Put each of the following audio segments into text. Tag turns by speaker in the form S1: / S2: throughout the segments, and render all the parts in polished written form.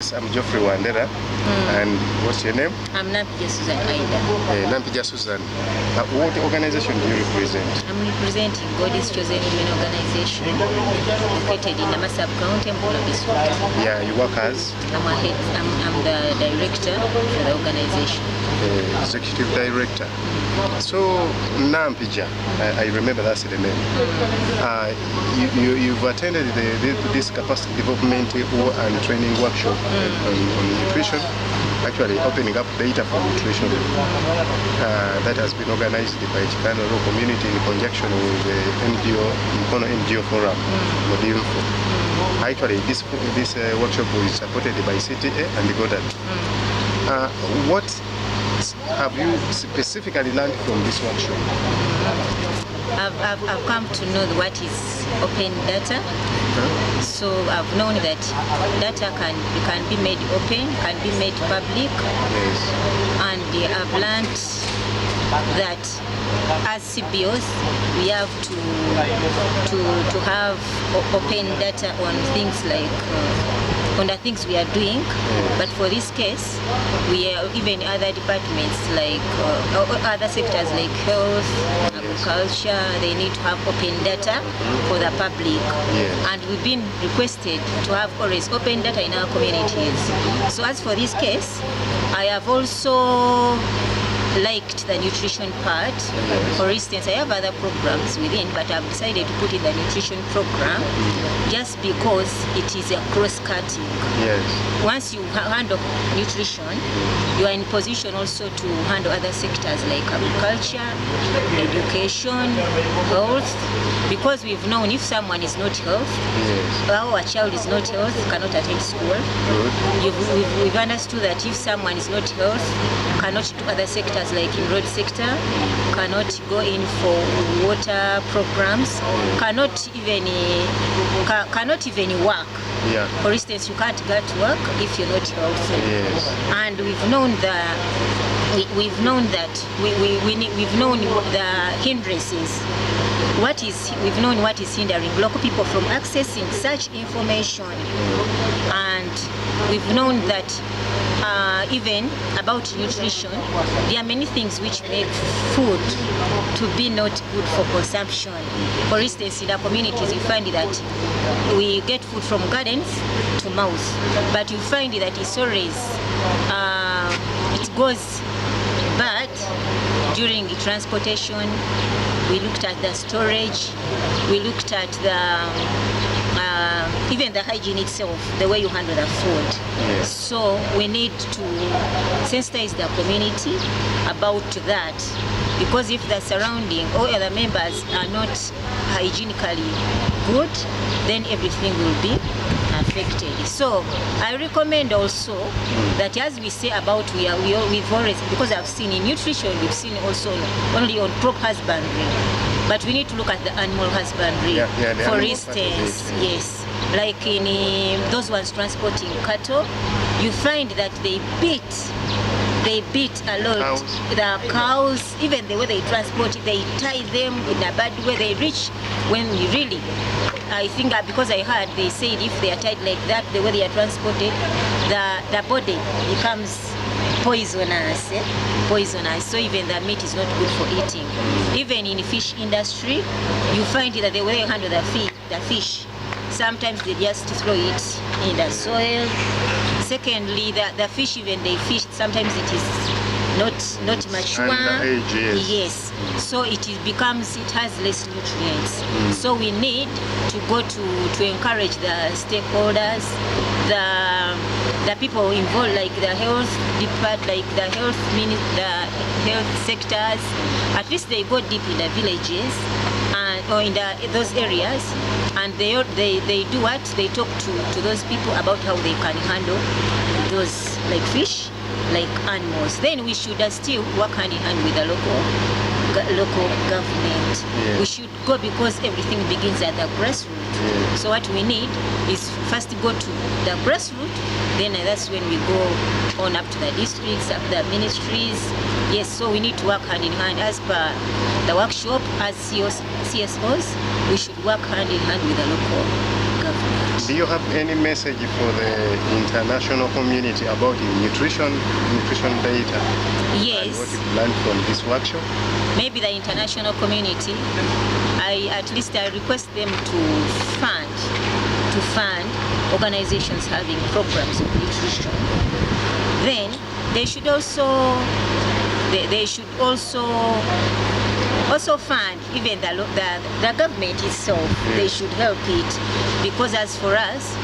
S1: I'm Geoffrey Wandera, and what's your name?
S2: I'm Nampijja Suzan.
S1: Nampijja Suzan. What organization do you represent?
S2: I'm representing God's Chosen Women Organization located in Nama Sub-County, Mbolo District.
S1: Yeah, you work as?
S2: I'm the director for the organization.
S1: Executive director. So, Nampijja, I remember that's the name. You've attended this capacity development and training workshop on nutrition, actually opening up data for nutrition. That has been organized by Chicano Rural Community in conjunction with the NGO Forum, Modinfo. Actually, this workshop was supported by CTA and GODAN. What have you specifically learned from this workshop?
S2: I've come to know what is open data. So I've known that data can be made open, can be made public.
S1: Yes.
S2: And I've learned that as CBOs we have to have open data on things like on the things we are doing, but for this case, we are even other departments like other sectors like health, agriculture, they need to have open data for the public. And we've been requested to have always open data in our communities. So as for this case, I have also liked the nutrition part. For instance, I have other programs within, but I've decided to put in the nutrition program just because it is a cross-cutting.
S1: Yes.
S2: Once you handle nutrition, you are in position also to handle other sectors like agriculture, education, health, because we've known if someone is not healthy, or a child is not healthy, cannot attend school. We've understood that if someone is not healthy, cannot do other sectors like in road sector, cannot go in for water programs, cannot even work. For instance, you can't go to work if you're not healthy. And we've known we've known the hindrances. We've known what is hindering local people from accessing such information, and we've known that even about nutrition, there are many things which make food to be not good for consumption. For instance, in our communities, you find that we get food from gardens to mouth, but you find that it's always, it goes bad during the transportation. We looked at the storage, we looked at even the hygiene itself, the way you handle the food. So we need to sensitize the community about that, because if the surrounding or other members are not hygienically good, then everything will be affected. So I recommend also that, as we say about we've always, because I've seen in nutrition, we've seen also only on crop husbandry, but we need to look at the animal husbandry. For instance, yes, like in those ones transporting cattle, you find that they beat a lot the cows, even the way they transport it, they tie them in a bad way. They reach when you really, I think because I heard they said if they are tied like that, the way they are transported, the body becomes poisonous. So even the meat is not good for eating. Even in the fish industry, you find that the way you handle the fish, sometimes they just throw it in the soil. Secondly, the fish, even they fish, sometimes it is not mature. Yes. So it has less nutrients. So we need to go to encourage the stakeholders, the people involved, like the health department, like the health sectors. At least they go deep in the villages or in those areas, and they do what? They talk to those people about how they can handle those like fish, like animals. Then we should still work hand in hand with the local government. We should go, because everything begins at the grassroots. So what we need is first to go to the grassroots, then that's when we go on up to the districts, up the ministries. Yes, so we need to work hand in hand. As per the workshop, as CSOs, we should work hand in hand with the local government.
S1: Do you have any message for the international community about the nutrition data?
S2: Yes.
S1: And what you've learned from this workshop?
S2: Maybe the international community, I request them to fund organizations having programs of nutrition. Then they should also fund even the government itself. They should help it, because as for us,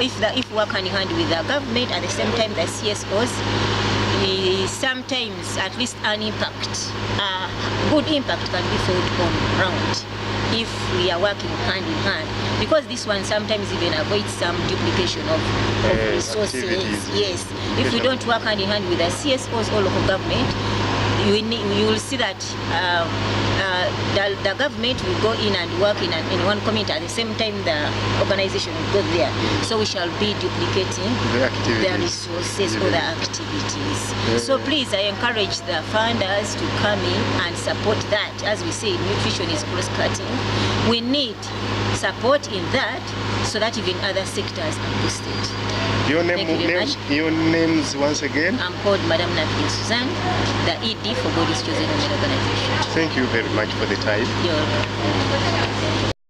S2: if we work hand in hand with the government, at the same time the CSOs, sometimes at least an impact, good impact can be felt on ground if we are working hand in hand, because this one sometimes even avoids some duplication of resources. Yes, if we don't work hand in hand with the CSOs or local government, you will see that the government will go in and work in one community, at the same time the organization will go there. So we shall be duplicating the resources or the activities. So please, I encourage the funders to come in and support that. As we say, nutrition is cross-cutting. We need support in that so that even other sectors are boosted.
S1: Your
S2: Thank you very much.
S1: Your names once again?
S2: I'm called Madam Nampijja Suzan, the ED for God's Chosen Women Organization.
S1: Thank you very much for the time.
S2: You're welcome.